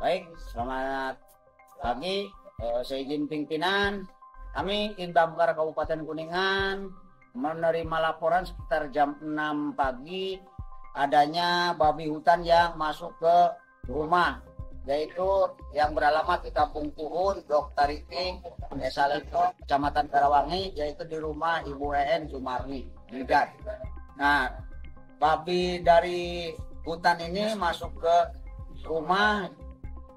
Baik, selamat pagi. Saya izin pimpinan. Kami Tim Damkar Kabupaten Kuningan menerima laporan sekitar jam 6 pagi adanya babi hutan yang masuk ke rumah, yaitu yang beralamat di Kampung Puhun, Blok Tariting, Desa Lento, Kecamatan Karawangi, yaitu di rumah Ibu EN Sumarni. Nah, babi dari hutan ini masuk ke rumah,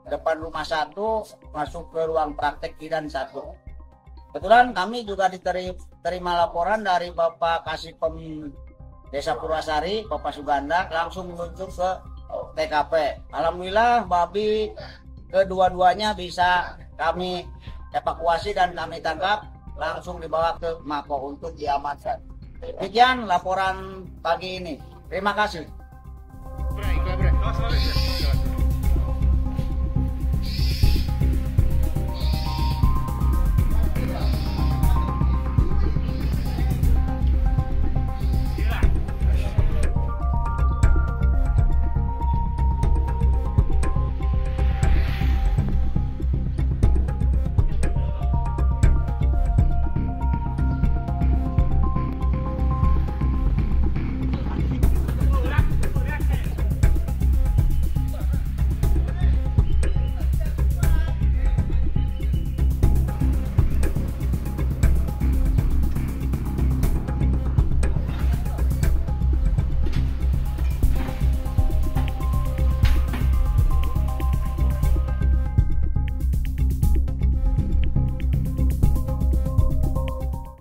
depan rumah satu, masuk ke ruang praktek bidan satu. Kebetulan kami juga diterima laporan dari Bapak Kasipem Desa Purwasari, Bapak Suganda, langsung menuju ke TKP. Alhamdulillah babi kedua-duanya bisa kami evakuasi dan kami tangkap, langsung dibawa ke Mako untuk diamankan. Demikian laporan pagi ini. Terima kasih.